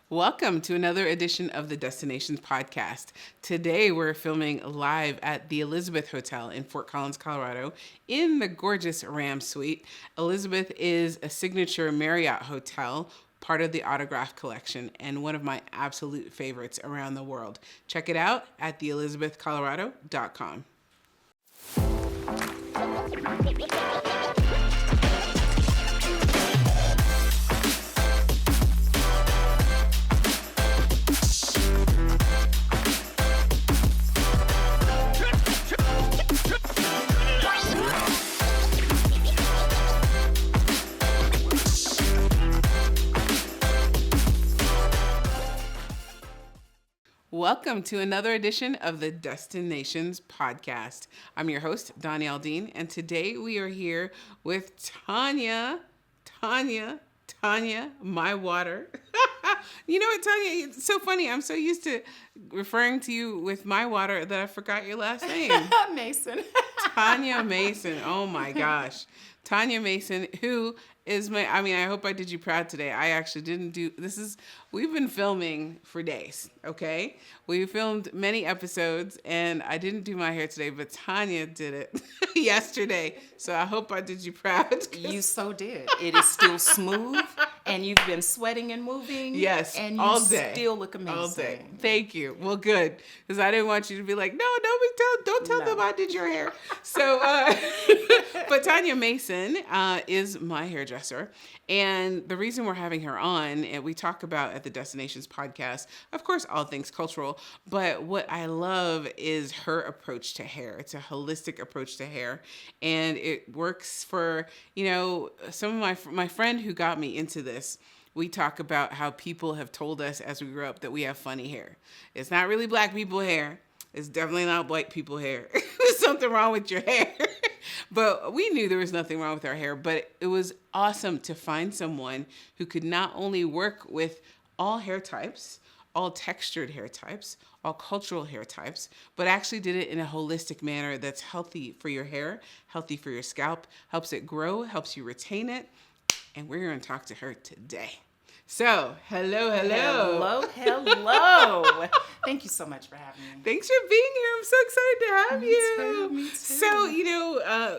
Welcome to another edition of the Destinations Podcast. Today we're filming live at the Elizabeth Hotel in Fort Collins, Colorado, in the gorgeous Ram Suite. Elizabeth is a signature Marriott hotel, part of the Autograph Collection, and one of my absolute favorites around the world. Check it out at theelizabethcolorado.com. Welcome to another edition of the Destinations Podcast. I'm your host, Doni Aldine, and today we are here with Tanya, my water. You know what, Tanya? It's so funny. I'm so used to referring to you with my water that I forgot your last name. Mason. Tanya Mason. Oh my gosh. Tanya Mason, who is I hope I did you proud today. I actually didn't we've been filming for days, okay? We filmed many episodes and I didn't do my hair today, but Tanya did it yesterday. So I hope I did you proud. You so did. It is still smooth and you've been sweating and moving. Yes, and you all day. Still look amazing. All day. Thank you. Well, good. Because I didn't want you to be like, no, don't tell them I did your hair. So, but Tanya Mason is my hairdresser. And the reason we're having her on, and we talk about at the Destinations Podcast, of course, all things cultural, but what I love is her approach to hair. It's a holistic approach to hair. And it works for, some of my friend who got me into this. We talk about how people have told us as we grew up that we have funny hair. It's not really black people hair. It's definitely not white people hair. There's something wrong with your hair. But we knew there was nothing wrong with our hair, but it was awesome to find someone who could not only work with all hair types, all textured hair types, all cultural hair types, but actually did it in a holistic manner that's healthy for your hair, healthy for your scalp, helps it grow, helps you retain it. And we're going to talk to her today. So, hello. Thank you so much for having me. Thanks for being here. I'm so excited to have you. Me too. So,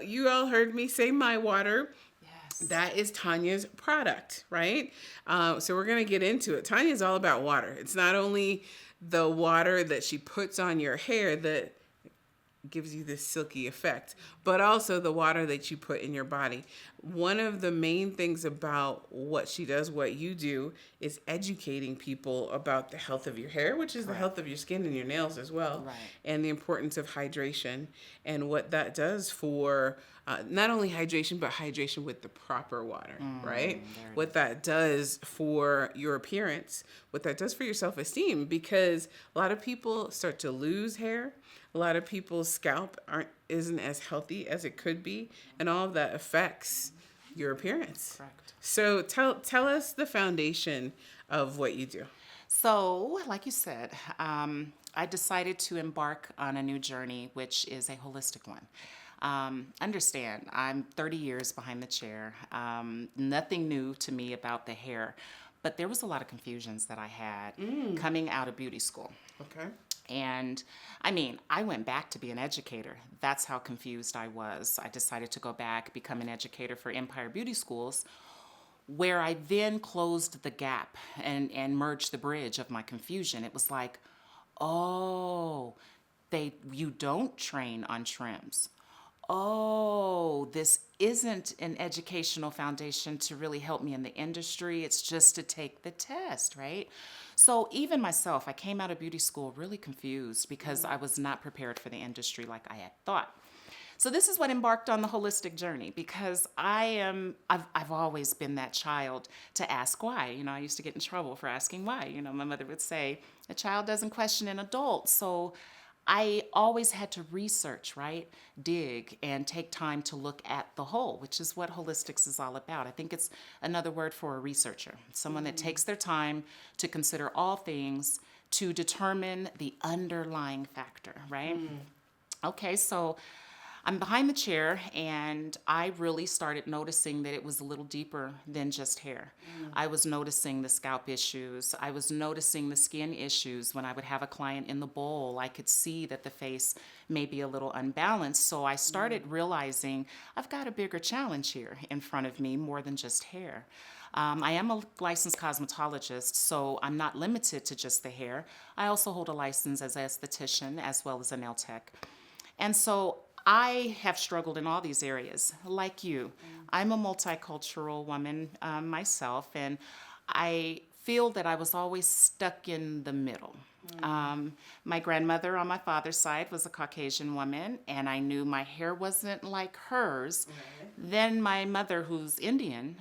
you all heard me say my water. Yes. That is Tanya's product, right? So we're going to get into it. Tanya's all about water. It's not only the water that she puts on your hair that gives you this silky effect, but also the water that you put in your body. One of the main things about what she does, what you do, is educating people about the health of your hair, which is the health of your skin and your nails as well, and the importance of hydration and what that does for not only hydration, but hydration with the proper water, right? What that does for your appearance, what that does for your self-esteem, because a lot of people start to lose hair. A lot of people's scalp isn't as healthy as it could be, and all of that affects your appearance. Correct. So tell us the foundation of what you do. So, like you said, I decided to embark on a new journey, which is a holistic one. Understand, I'm 30 years behind the chair. Nothing new to me about the hair, but there was a lot of confusions that I had coming out of beauty school. Okay. And I went back to be an educator. That's how confused I was. I decided to go back, become an educator for Empire Beauty Schools, where I then closed the gap and merged the bridge of my confusion. It was like, you don't train on trims. This isn't an educational foundation to really help me in the industry. It's just to take the test, right? So even myself, I came out of beauty school really confused because I was not prepared for the industry like I had thought. So this is what embarked on the holistic journey, because I've always been that child to ask why. I used to get in trouble for asking why. My mother would say, a child doesn't question an adult. So I always had to research, right? Dig and take time to look at the whole, which is what holistics is all about. I think it's another word for a researcher, someone that takes their time to consider all things to determine the underlying factor, right? Okay, so I'm behind the chair, and I really started noticing that it was a little deeper than just hair. I was noticing the scalp issues. I was noticing the skin issues. When I would have a client in the bowl, I could see that the face may be a little unbalanced. So I started realizing I've got a bigger challenge here in front of me, more than just hair. I am a licensed cosmetologist, so I'm not limited to just the hair. I also hold a license as an esthetician as well as a nail tech. And so I have struggled in all these areas, like you. I'm a multicultural woman myself, and I feel that I was always stuck in the middle. My grandmother on my father's side was a Caucasian woman, and I knew my hair wasn't like hers. Then my mother, who's Indian,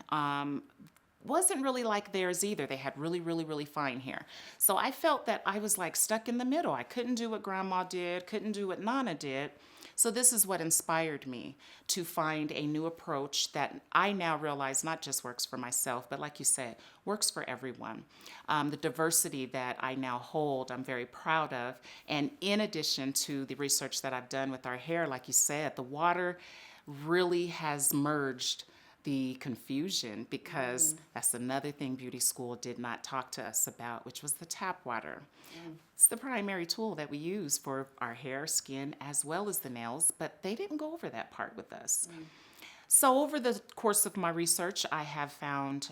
wasn't really like theirs either. They had really, really, really fine hair. So I felt that I was like stuck in the middle. I couldn't do what grandma did, couldn't do what Nana did. So this is what inspired me to find a new approach that I now realize not just works for myself, but like you said, works for everyone. The diversity that I now hold, I'm very proud of. And in addition to the research that I've done with our hair, like you said, the water really has merged the confusion, because that's another thing beauty school did not talk to us about, which was the tap water. It's the primary tool that we use for our hair, skin, as well as the nails, but they didn't go over that part with us. So over the course of my research, I have found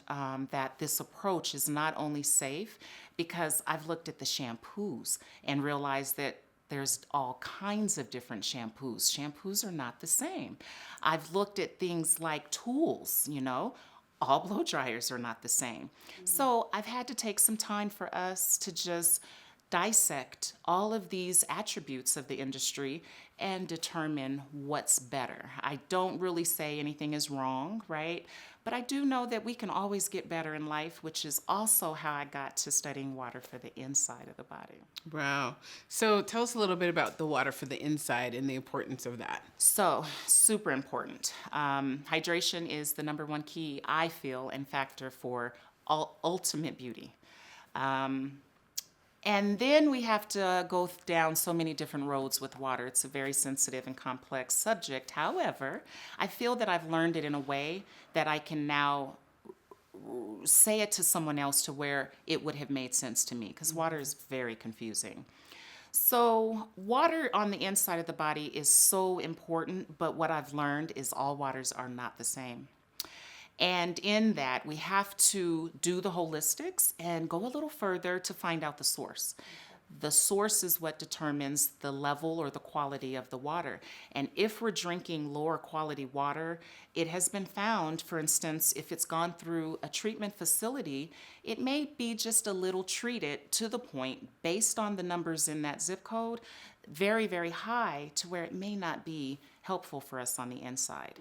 that this approach is not only safe, because I've looked at the shampoos and realized that there's all kinds of different shampoos. Shampoos are not the same. I've looked at things like tools, all blow dryers are not the same. So I've had to take some time for us to just dissect all of these attributes of the industry and determine what's better. I don't really say anything is wrong, right? But I do know that we can always get better in life, which is also how I got to studying water for the inside of the body. Wow. So tell us a little bit about the water for the inside and the importance of that. So, super important. Hydration is the number one key, I feel, and factor for ultimate beauty. And then we have to go down so many different roads with water. It's a very sensitive and complex subject. However, I feel that I've learned it in a way that I can now say it to someone else to where it would have made sense to me, because water is very confusing. So water on the inside of the body is so important, but what I've learned is all waters are not the same. And in that, we have to do the holistics and go a little further to find out the source. The source is what determines the level or the quality of the water. And if we're drinking lower quality water, it has been found, for instance, if it's gone through a treatment facility, it may be just a little treated to the point, based on the numbers in that zip code, very, very high, to where it may not be helpful for us on the inside.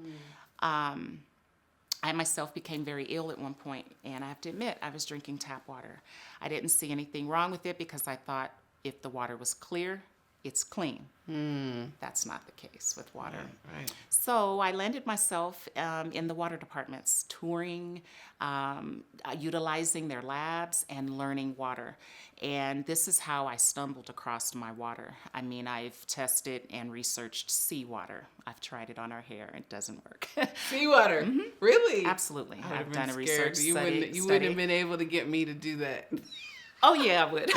I myself became very ill at one point, and I have to admit, I was drinking tap water. I didn't see anything wrong with it, because I thought if the water was clear, it's clean. That's not the case with water. Right. So I landed myself in the water departments, touring, utilizing their labs, and learning water. And this is how I stumbled across my water. I mean, I've tested and researched seawater. I've tried it on our hair. It doesn't work. Seawater? Really? Absolutely. I would have I've been done a scared. research study. You wouldn't have been able to get me to do that. Oh, yeah, I would.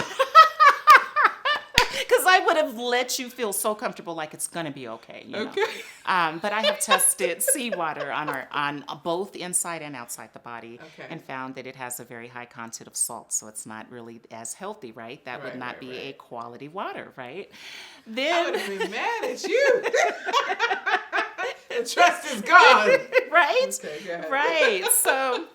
Because I would have let you feel so comfortable, like it's going to be okay. Okay. But I have tested seawater on both inside and outside the body, and found that it has a very high content of salt, so it's not really as healthy, right? That would not be a quality water, right? Then I would have been mad at you. The trust is gone. Right? Okay, go ahead. Right. So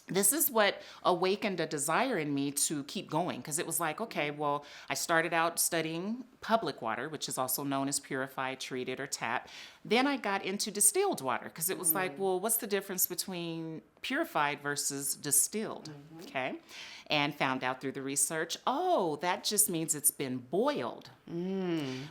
this is what awakened a desire in me to keep going, because it was like, okay, well, I started out studying public water, which is also known as purified, treated, or tap. Then I got into distilled water, because it was like, well, what's the difference between purified versus distilled? Okay. And found out through the research, oh, that just means it's been boiled,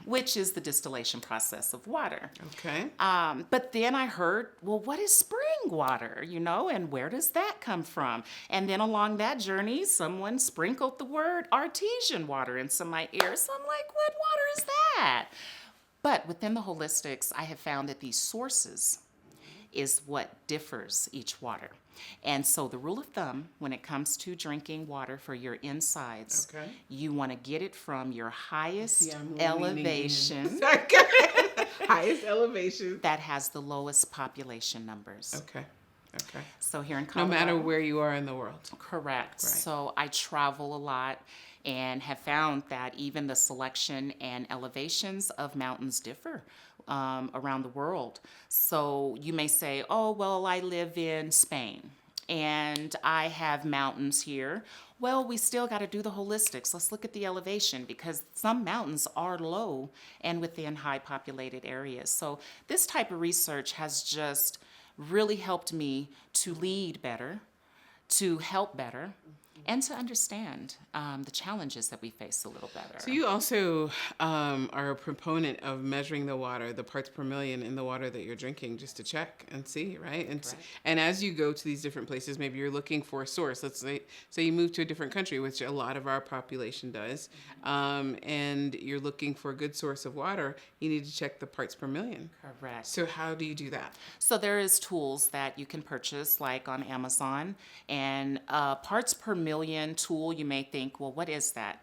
which is the distillation process of water. Okay. But then I heard, well, what is spring water, and where does that come from? And then along that journey, someone sprinkled the word artesian water into my ear. So I'm like, what water is that? But within the holistics, I have found that these sources is what differs each water. And so the rule of thumb when it comes to drinking water for your insides, Okay. you want to get it from your highest See, I'm leaning elevation in. Highest elevation. that has the lowest population numbers. Okay. Okay. So here in No Colorado, matter where you are in the world. correct. Right. So I travel a lot and have found that even the selection and elevations of mountains differ around the world. So you may say, oh, well, I live in Spain and I have mountains here. Well, we still got to do the holistics. Let's look at the elevation because some mountains are low and within high populated areas. So this type of research has just really helped me to lead better, to help better, and to understand the challenges that we face a little better. So you also are a proponent of measuring the water, the parts per million in the water that you're drinking, just to check and see, right? And as you go to these different places, maybe you're looking for a source. Let's say you move to a different country, which a lot of our population does, and you're looking for a good source of water. You need to check the parts per million. Correct. So how do you do that? So there is tools that you can purchase like on Amazon, and parts per million tool, you may think, well, what is that?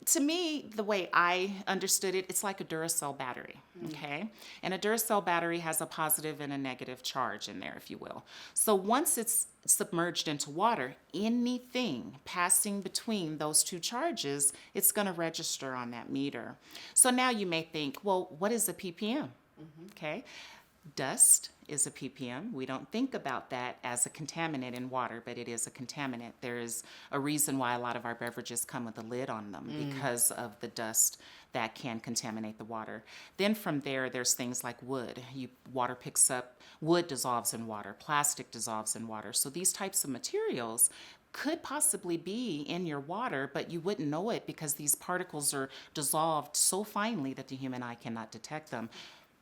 To me, the way I understood it, it's like a Duracell battery, okay? And a Duracell battery has a positive and a negative charge in there, if you will. So once it's submerged into water, anything passing between those two charges, it's going to register on that meter. So now you may think, well, what is a ppm? Okay? Dust is a ppm. We don't think about that as a contaminant in water, but it is a contaminant. There is a reason why a lot of our beverages come with a lid on them because of the dust that can contaminate the water. Then from there, there's things like wood. Water picks up, wood dissolves in water, plastic dissolves in water. So these types of materials could possibly be in your water, but you wouldn't know it because these particles are dissolved so finely that the human eye cannot detect them.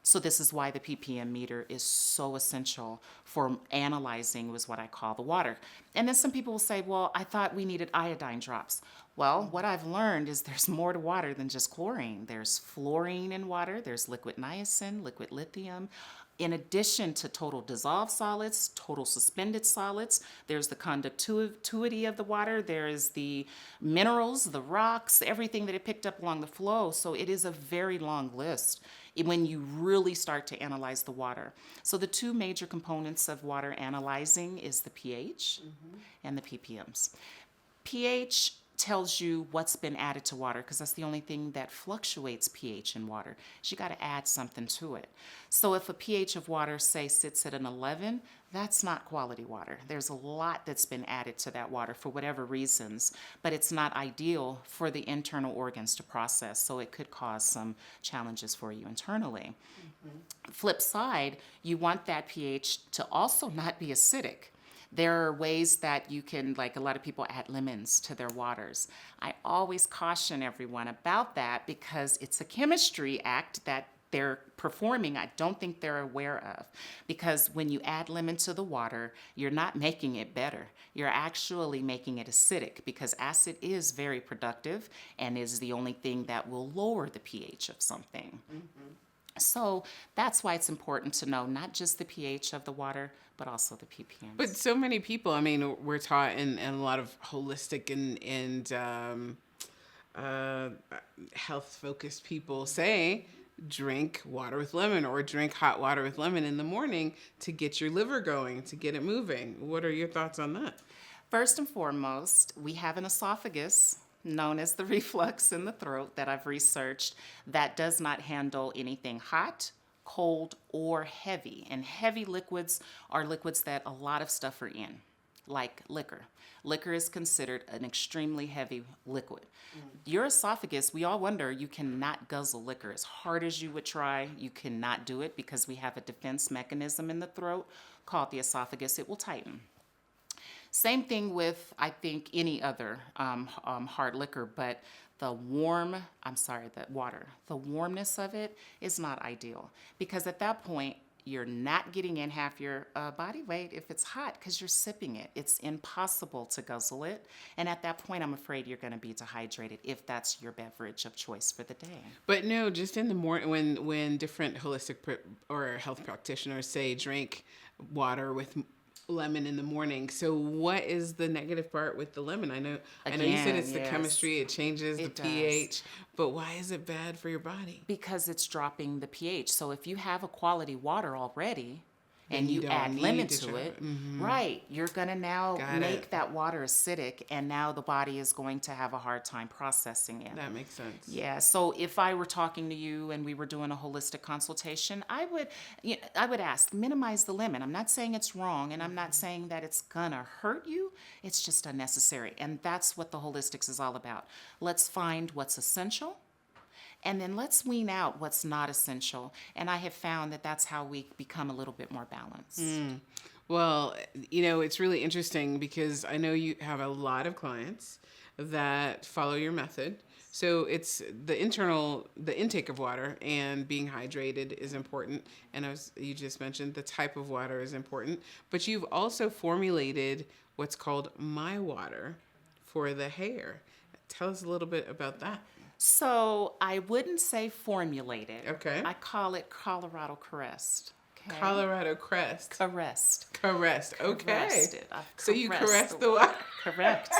So this is why the ppm meter is so essential for analyzing, was what I call the water. And then some people will say, well, I thought we needed iodine drops. Well, what I've learned is there's more to water than just chlorine. There's fluorine in water, there's liquid niacin, liquid lithium. In addition to total dissolved solids, total suspended solids, there's the conductivity of the water, there's the minerals, the rocks, everything that it picked up along the flow. So it is a very long list when you really start to analyze the water. So the two major components of water analyzing is the pH and the ppms. pH tells you what's been added to water because that's the only thing that fluctuates pH in water. You got to add something to it. So if a pH of water, say, sits at an 11, that's not quality water. There's a lot that's been added to that water for whatever reasons, but it's not ideal for the internal organs to process, so it could cause some challenges for you internally. Flip side, you want that pH to also not be acidic. There are ways that you can, like a lot of people add lemons to their waters. I always caution everyone about that because it's a chemistry act that they're performing I don't think they're aware of. Because when you add lemon to the water, you're not making it better. You're actually making it acidic because acid is very productive and is the only thing that will lower the pH of something. So that's why it's important to know not just the pH of the water, but also the ppm. But so many people, I mean, we're taught in a lot of holistic and health-focused people say, drink water with lemon or drink hot water with lemon in the morning to get your liver going, to get it moving. What are your thoughts on that? First and foremost, we have an esophagus known as the reflux in the throat that I've researched that does not handle anything hot, cold, or heavy. And heavy liquids are liquids that a lot of stuff are in, like liquor. Liquor is considered an extremely heavy liquid. Your esophagus, we all wonder, you cannot guzzle liquor. As hard as you would try, you cannot do it because we have a defense mechanism in the throat called the esophagus. It will tighten. Same thing with, I think, any other hard liquor, but the water, the warmness of it is not ideal because at that point, you're not getting in half your body weight if it's hot because you're sipping it. It's impossible to guzzle it. And at that point, I'm afraid you're going to be dehydrated if that's your beverage of choice for the day. But no, just in the morning when different holistic or health practitioners say drink water with lemon in the morning. So what is the negative part with the lemon? I know you said it's the chemistry, it changes the pH, but why is it bad for your body? Because it's dropping the pH. So if you have a quality water already, and you don't add need lemon to to try it, it. right, you're going to now Got make it. that water acidic, and now the body is going to have a hard time processing it. That makes sense. Yeah, so if I were talking to you and we were doing a holistic consultation, I would ask, minimize the lemon. I'm not saying it's wrong, and I'm not saying that it's gonna hurt you. It's just unnecessary, and that's what the holistics is all about. Let's find what's essential, and then let's wean out what's not essential. And I have found that that's how we become a little bit more balanced. Well, it's really interesting because I know you have a lot of clients that follow your method. So it's the intake of water and being hydrated is important. And as you just mentioned, the type of water is important. But you've also formulated what's called My Water for the hair. Tell us a little bit about that. So I wouldn't say formulated. Okay. I call it Colorado Caressed. Okay? Colorado Crest. Caressed. Okay. Caressed it. So you caress the water. Correct.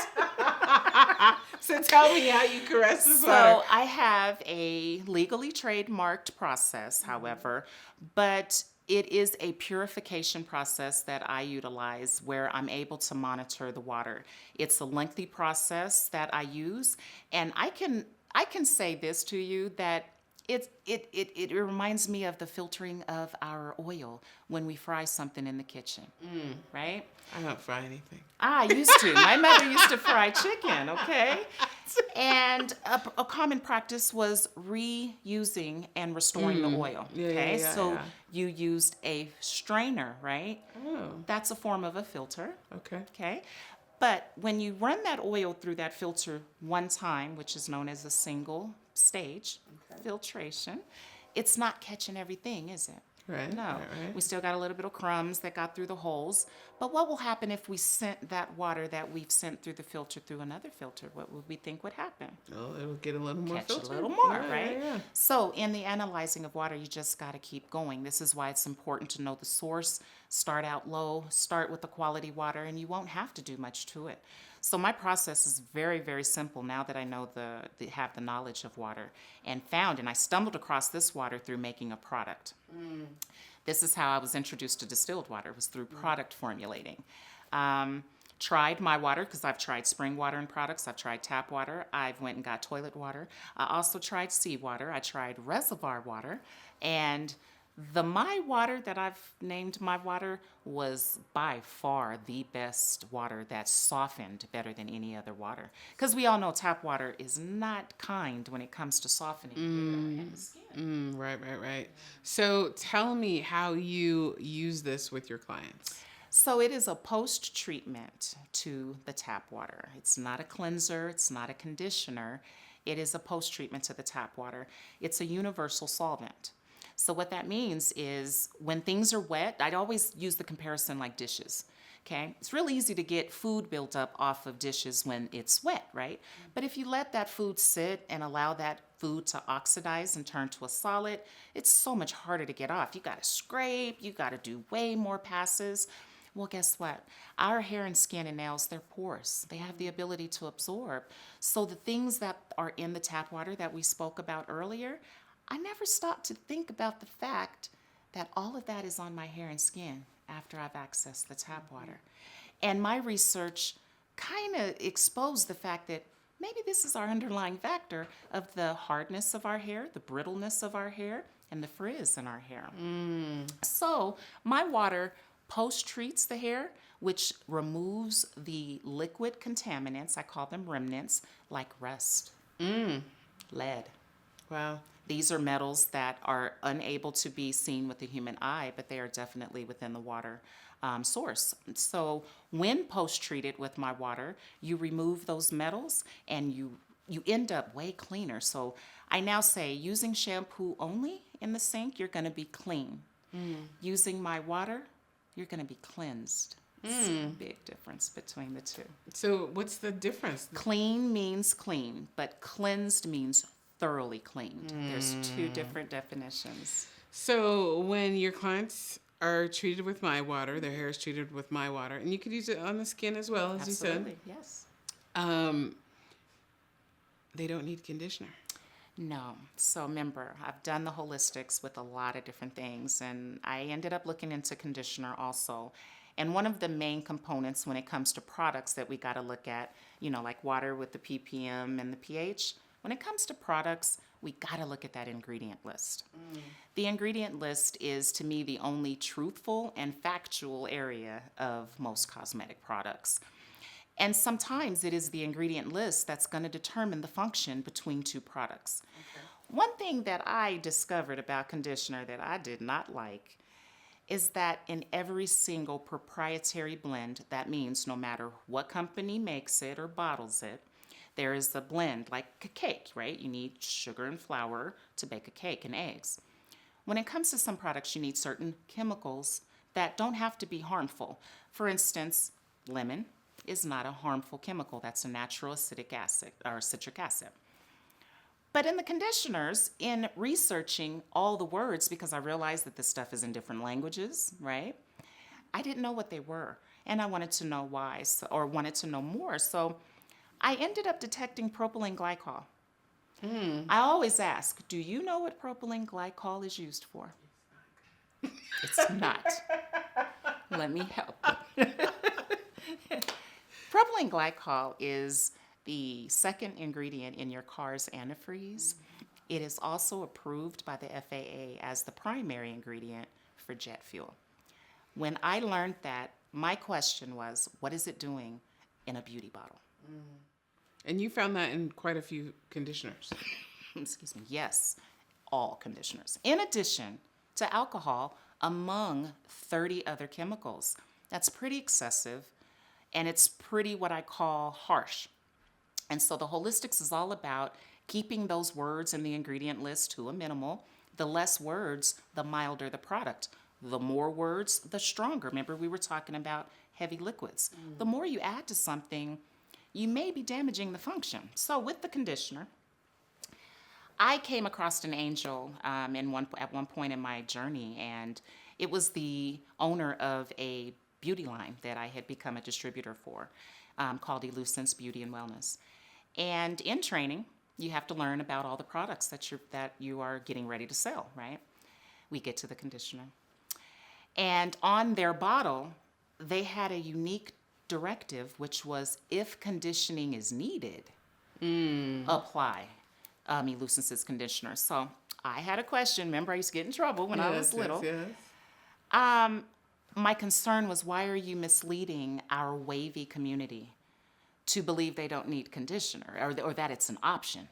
So tell me how you caress the So water. I have a legally trademarked process, however, but it is a purification process that I utilize where I'm able to monitor the water. It's a lengthy process that I use, and I can say this to you that it reminds me of the filtering of our oil when we fry something in the kitchen, right? I don't fry anything. I used to. My mother used to fry chicken, okay? And a common practice was reusing and restoring the oil, okay? So you used a strainer, right? Oh. That's a form of a filter, Okay. okay? But when you run that oil through that filter one time, which is known as a single stage filtration, it's not catching everything, is it? Right. No. Right. We still got a little bit of crumbs that got through the holes. But what will happen if we sent that water that we've sent through the filter through another filter? What would we think would happen? Well, it'll get a little more Catch filtered. a little more, Yeah, right? yeah. So in the analyzing of water, you just got to keep going. This is why it's important to know the source, start out low, start with the quality water, and you won't have to do much to it. So my process is very, very simple now that I know have the knowledge of water and I stumbled across this water through making a product. This is how I was introduced to distilled water, was through product formulating. Tried My Water because I've tried spring water and products. I've tried tap water. I've went and got toilet water. I also tried seawater. I tried reservoir water. And the My Water that I've named My Water was by far the best water that softened better than any other water. Because we all know tap water is not kind when it comes to softening hair and the skin. Right. So tell me how you use this with your clients. So it is a post-treatment to the tap water. It's not a cleanser. It's not a conditioner. It is a post-treatment to the tap water. It's a universal solvent. So what that means is when things are wet, I'd always use the comparison like dishes. Okay, it's real easy to get food built up off of dishes when it's wet, right? But if you let that food sit and allow that food to oxidize and turn to a solid, it's so much harder to get off. You got to scrape, you got to do way more passes. Well, guess what? Our hair and skin and nails, they're porous. They have the ability to absorb. So the things that are in the tap water that we spoke about earlier, I never stopped to think about the fact that all of that is on my hair and skin after I've accessed the tap water. And my research kind of exposed the fact that maybe this is our underlying factor of the hardness of our hair, the brittleness of our hair, and the frizz in our hair. So my water post-treats the hair, which removes the liquid contaminants, I call them remnants, like rust, lead. Wow. These are metals that are unable to be seen with the human eye, but they are definitely within the water source. So when post-treated with my water, you remove those metals and you end up way cleaner. So I now say using shampoo only in the sink, you're going to be clean. Using my water, you're going to be cleansed. It's a big difference between the two. So what's the difference? Clean means clean, but cleansed means thoroughly cleaned. There's two different definitions. So when your clients are treated with my water, their hair is treated with my water, and you could use it on the skin as well, as Absolutely, you yes. said. They don't need conditioner. No. So remember, I've done the holistics with a lot of different things, and I ended up looking into conditioner also. And one of the main components when it comes to products that we got to look at, like water with the ppm and the pH, when it comes to products, we got to look at that ingredient list. The ingredient list is, to me, the only truthful and factual area of most cosmetic products. And sometimes it is the ingredient list that's going to determine the function between two products. Okay. One thing that I discovered about conditioner that I did not like is that in every single proprietary blend, that means no matter what company makes it or bottles it, there is a blend like a cake, right? You need sugar and flour to bake a cake and eggs. When it comes to some products, you need certain chemicals that don't have to be harmful. For instance, lemon is not a harmful chemical. That's a natural acetic acid or citric acid. But in the conditioners, in researching all the words, because I realized that this stuff is in different languages, right? I didn't know what they were, and I wanted to know why, or wanted to know more. So I ended up detecting propylene glycol. I always ask, do you know what propylene glycol is used for? It's not. Let me help. Propylene glycol is the second ingredient in your car's antifreeze. It is also approved by the FAA as the primary ingredient for jet fuel. When I learned that, my question was, what is it doing in a beauty bottle? And you found that in quite a few conditioners. Excuse me. Yes, all conditioners. In addition to alcohol, among 30 other chemicals. That's pretty excessive. And it's pretty what I call harsh. And so the holistics is all about keeping those words in the ingredient list to a minimal. The less words, the milder the product. The more words, the stronger. Remember, we were talking about heavy liquids. The more you add to something, you may be damaging the function. So with the conditioner, I came across an angel at one point in my journey, and it was the owner of a beauty line that I had become a distributor for, called Elucence Beauty and Wellness. And in training, you have to learn about all the products that you are getting ready to sell, right? We get to the conditioner. And on their bottle, they had a unique directive, which was if conditioning is needed, apply Elucence's conditioner. So I had a question. Remember, I used to get in trouble when I was little. Yes. My concern was, why are you misleading our wavy community to believe they don't need conditioner or that it's an option?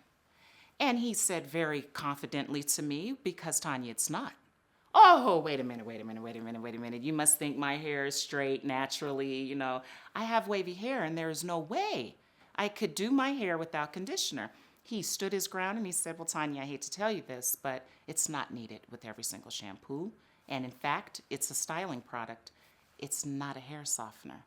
And he said very confidently to me, because Tanya, it's not. Oh, wait a minute. You must think my hair is straight naturally. I have wavy hair and there is no way I could do my hair without conditioner. He stood his ground and he said, well, Tanya, I hate to tell you this, but it's not needed with every single shampoo. And in fact, it's a styling product. It's not a hair softener.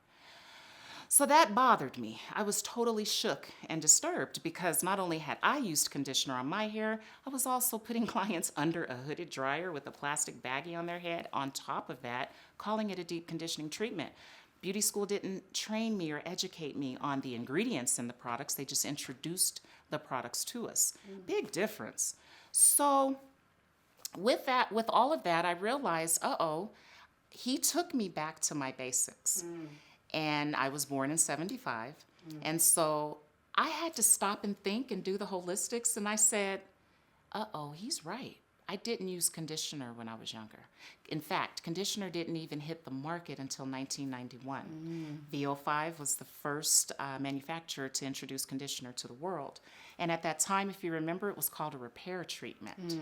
So that bothered me. I was totally shook and disturbed because not only had I used conditioner on my hair, I was also putting clients under a hooded dryer with a plastic baggie on their head on top of that, calling it a deep conditioning treatment. Beauty school didn't train me or educate me on the ingredients in the products. They just introduced the products to us. Big difference. So with all of that, I realized, he took me back to my basics. And I was born in 75. And so I had to stop and think and do the holistics. And I said, he's right. I didn't use conditioner when I was younger. In fact, conditioner didn't even hit the market until 1991. VO5 was the first manufacturer to introduce conditioner to the world. And at that time, if you remember, it was called a repair treatment.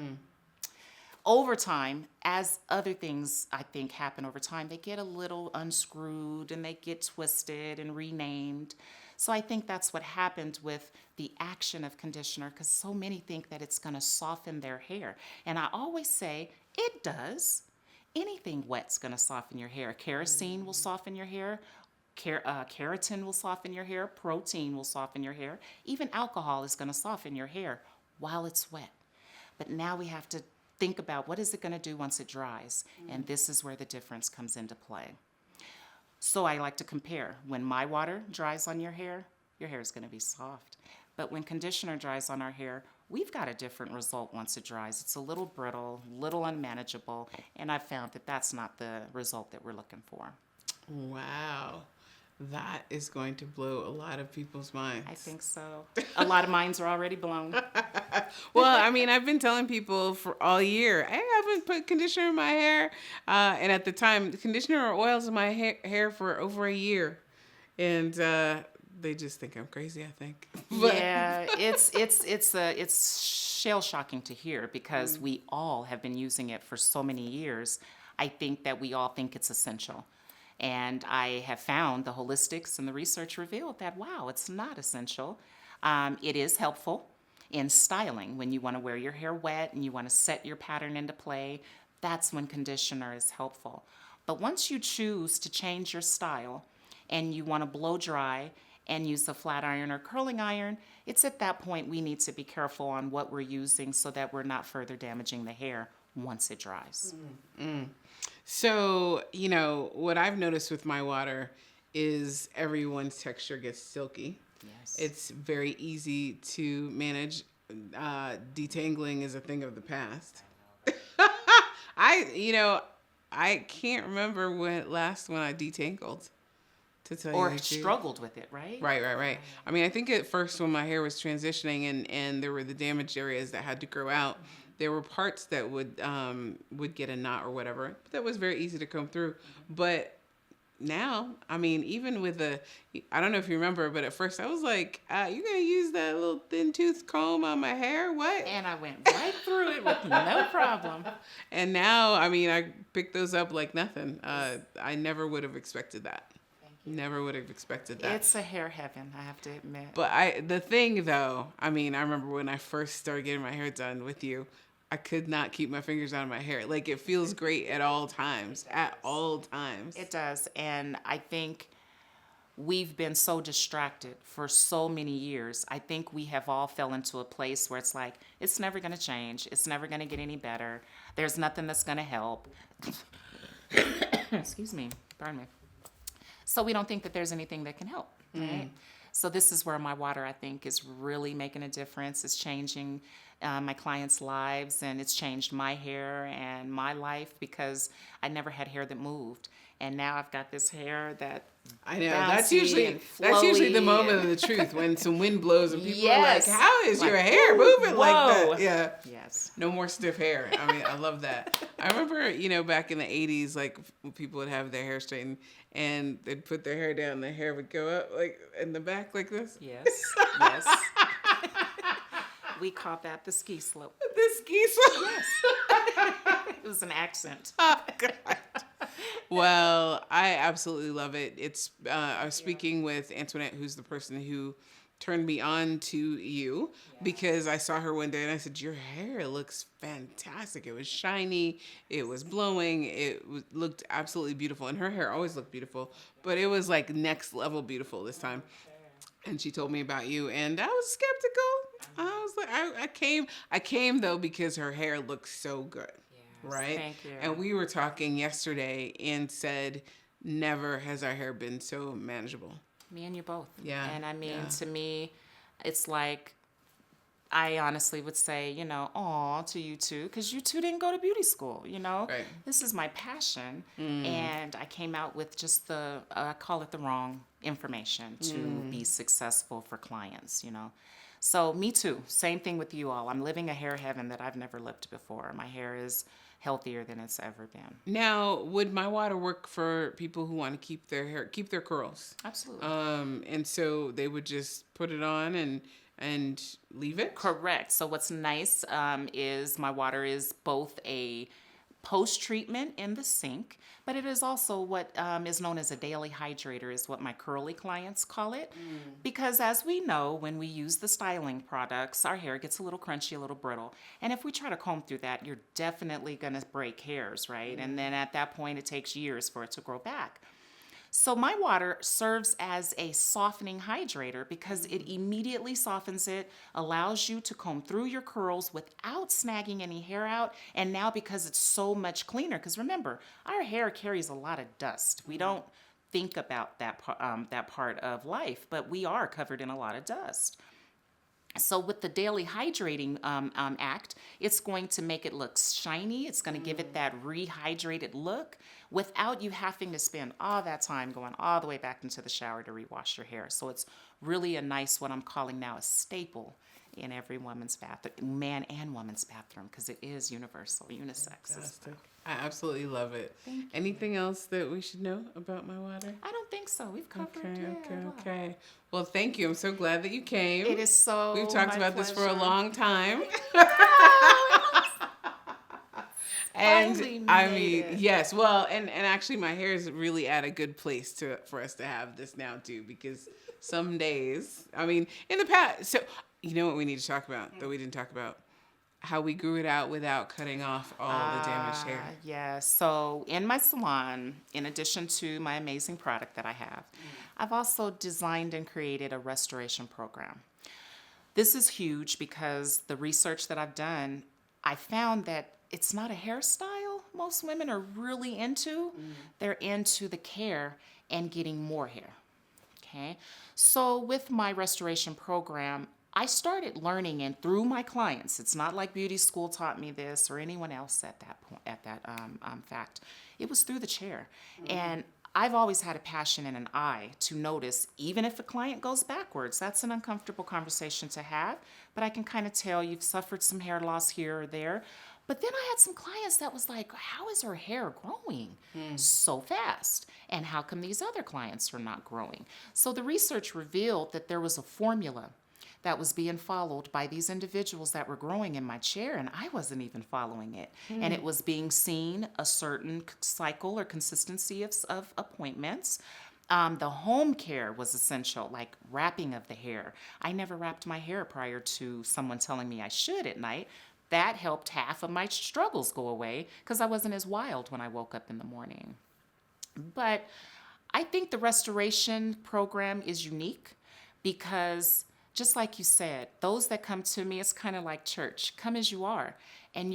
Over time, as other things I think happen over time, they get a little unscrewed and they get twisted and renamed. So I think that's what happened with the action of conditioner, because so many think that it's going to soften their hair. And I always say, it does. anything wet's going to soften your hair. Kerosene will soften your hair. Keratin will soften your hair. Protein will soften your hair. Even alcohol is going to soften your hair while it's wet. But now we have to think about what is it going to do once it dries. And this is where the difference comes into play. So I like to compare. When my water dries on your hair is going to be soft. But when conditioner dries on our hair, we've got a different result once it dries. It's a little brittle, little unmanageable, and I've found that that's not the result that we're looking for. Wow. That is going to blow a lot of people's minds. I think so. A lot of minds are already blown. Well, I mean, I've been telling people for all year, I haven't put conditioner in my hair. And at the time, conditioner or oils in my hair for over a year. And they just think I'm crazy, I think. Yeah, it's shell shocking to hear because we all have been using it for so many years. I think that we all think it's essential. And I have found the holistics and the research revealed that, wow, it's not essential. It is helpful in styling when you want to wear your hair wet and you want to set your pattern into play. That's when conditioner is helpful. But once you choose to change your style and you want to blow dry and use a flat iron or curling iron, it's at that point we need to be careful on what we're using so that we're not further damaging the hair once it dries. So, you know, what I've noticed with my water is everyone's texture gets silky. Yes. It's very easy to manage. Detangling is a thing of the past. I can't remember when I detangled. To tell Or you the truth. struggled with it, right? Right. I mean, I think at first when my hair was transitioning and there were the damaged areas that had to grow out, there were parts that would get a knot or whatever. But that was very easy to comb through. But now, I mean, even with I don't know if you remember, but at first I was like, you're going to use that little thin tooth comb on my hair? What? And I went right through it with no problem. And now, I mean, I picked those up like nothing. I never would have expected that. Never would have expected that. It's a hair heaven, I have to admit. But the thing though, I mean, I remember when I first started getting my hair done with you, I could not keep my fingers out of my hair. Like it feels great at all times. At all times. It does. And I think we've been so distracted for so many years. I think we have all fell into a place where it's like, it's never going to change. It's never going to get any better. There's nothing that's going to help. Excuse me. Pardon me. So we don't think that there's anything that can help, right? So this is where my water, I think, is really making a difference. It's changing my clients' lives, and it's changed my hair and my life because I never had hair that moved. And now I've got this hair that I know. That's usually the moment of the truth when some wind blows and people are like, how is your hair moving like that? Yeah. Yes. No more stiff hair. I mean, I love that. I remember, back in the 80s, like when people would have their hair straightened and they'd put their hair down, the hair would go up like in the back like this. Yes. Yes. We called that the ski slope. The ski slope. Yes. It was an accent. Oh, God. Well, I absolutely love it. I was speaking with Antoinette, who's the person who turned me on to you because I saw her one day and I said, your hair looks fantastic. It was shiny. It was blowing. Looked absolutely beautiful. And her hair always looked beautiful, but it was like next level beautiful this time. And she told me about you and I was skeptical. I was like, I came though because her hair looked so good. Right? Thank you. And we were talking yesterday and said, never has our hair been so manageable. Me and you both. Yeah. And I mean, to me, it's like, I honestly would say, aw, to you two, because you two didn't go to beauty school, Right. This is my passion. And I came out with just I call it the wrong information to be successful for clients, So me too. Same thing with you all. I'm living a hair heaven that I've never lived before. My hair is healthier than it's ever been. Now, would my water work for people who want to keep their curls? Absolutely. And so they would just put it on and leave it? Correct. So what's nice is my water is both a post-treatment in the sink, but it is also what is known as a daily hydrator, is what my curly clients call it. Because as we know, when we use the styling products, our hair gets a little crunchy, a little brittle. And if we try to comb through that, you're definitely going to break hairs, right? And then at that point, it takes years for it to grow back. So my water serves as a softening hydrator because it immediately softens it, allows you to comb through your curls without snagging any hair out. And now because it's so much cleaner, because remember, our hair carries a lot of dust. We don't think about that part of life, but we are covered in a lot of dust. So with the daily hydrating act, it's going to make it look shiny. It's going to give it that rehydrated look without you having to spend all that time going all the way back into the shower to rewash your hair. So it's really a nice, what I'm calling now a staple in every woman's bathroom, man and woman's bathroom, because it is universal, unisex. Fantastic. I absolutely love it. Thank you. Anything else that we should know about my water? I don't think so. We've covered Okay. Well, thank you. I'm so glad that you came. It is so We've talked my about this for a pleasure. long time. Finally And I made mean, it. yes. Well, and actually my hair is really at a good place for us to have this now too, because some days, I mean, in the past, so you know what we need to talk about that we didn't talk about? How we grew it out without cutting off all the damaged hair. Yeah. So in my salon, in addition to my amazing product that I have, I've also designed and created a restoration program. This is huge because the research that I've done, I found that it's not a hairstyle most women are really into. They're into the care and getting more hair. Okay. So with my restoration program, I started learning, and through my clients, it's not like beauty school taught me this or anyone else at that point, fact. It was through the chair. And I've always had a passion and an eye to notice, even if a client goes backwards, that's an uncomfortable conversation to have, but I can kind of tell you've suffered some hair loss here or there. But then I had some clients that was like, how is her hair growing so fast? And how come these other clients are not growing? So the research revealed that there was a formula that was being followed by these individuals that were growing in my chair, and I wasn't even following it. And it was being seen a certain cycle or consistency of appointments. The home care was essential, like wrapping of the hair. I never wrapped my hair prior to someone telling me I should at night. That helped half of my struggles go away because I wasn't as wild when I woke up in the morning. But I think the restoration program is unique because, just like you said, those that come to me, it's kind of like church. Come as you are. And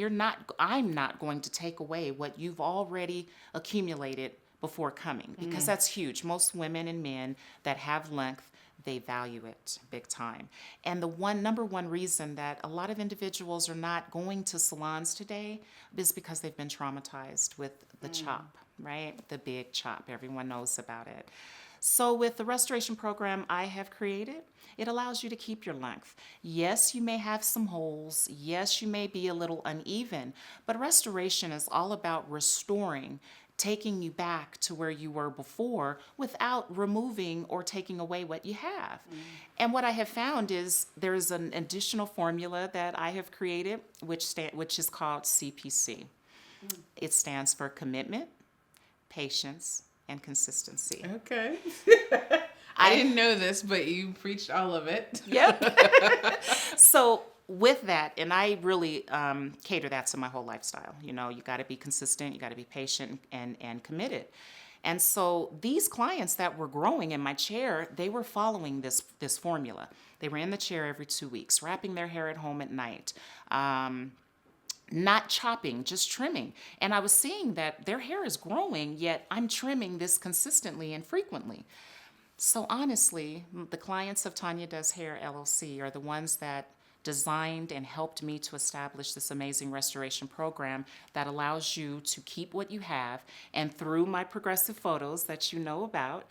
I'm not going to take away what you've already accumulated before coming, because that's huge. Most women and men that have length, they value it big time. And the number one reason that a lot of individuals are not going to salons today is because they've been traumatized with the chop, right? The big chop. Everyone knows about it. So with the restoration program I have created, it allows you to keep your length. Yes, you may have some holes. Yes, you may be a little uneven, but restoration is all about restoring, taking you back to where you were before without removing or taking away what you have. And what I have found is there's an additional formula that I have created, which is called CPC. It stands for commitment, patience, and consistency. Okay. I didn't know this, but you preached all of it. Yep. So with that, and I really cater that to my whole lifestyle. You know, you got to be consistent, you got to be patient and committed. And so these clients that were growing in my chair, they were following this formula. They were in the chair every 2 weeks, wrapping their hair at home at night. Not chopping, just trimming. And I was seeing that their hair is growing, yet I'm trimming this consistently and frequently. So honestly, the clients of Tanya Does Hair LLC are the ones that designed and helped me to establish this amazing restoration program that allows you to keep what you have. And through my progressive photos that you know about,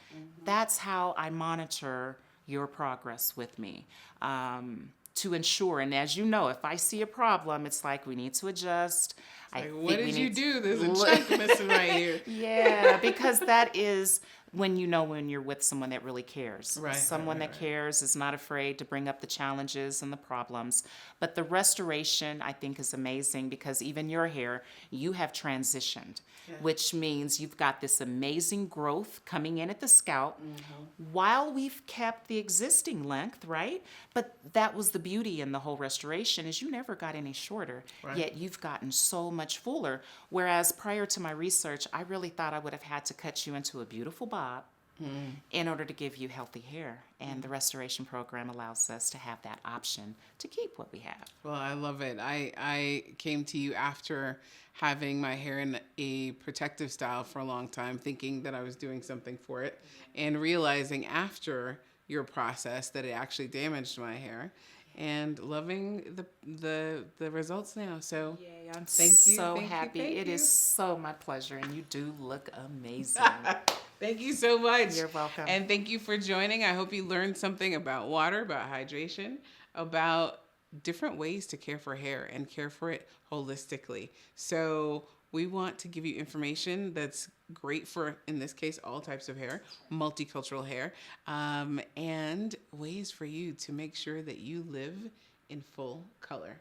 that's how I monitor your progress with me. To ensure, and as you know, if I see a problem, it's like we need to adjust. Like, what did you do? There's a chunk missing right here. Yeah, because that is when you're with someone that really cares. Someone that cares is not afraid to bring up the challenges and the problems. But the restoration, I think, is amazing because even your hair, you have transitioned, which means you've got this amazing growth coming in at the scalp while we've kept the existing length, right? But that was the beauty in the whole restoration is you never got any shorter, yet you've gotten so much fuller. Whereas prior to my research, I really thought I would have had to cut you into a beautiful bob in order to give you healthy hair. And the restoration program allows us to have that option to keep what we have. Well, I love it. I came to you after having my hair in a protective style for a long time, thinking that I was doing something for it, and realizing after your process that it actually damaged my hair. And loving the results now. So Yay, I'm thank you. So thank happy. You, thank it you. is so my pleasure, and you do look amazing. Thank you so much. You're welcome. And thank you for joining. I hope you learned something about water, about hydration, about different ways to care for hair and care for it holistically. So we want to give you information that's great for, in this case, all types of hair, multicultural hair, and ways for you to make sure that you live in full color.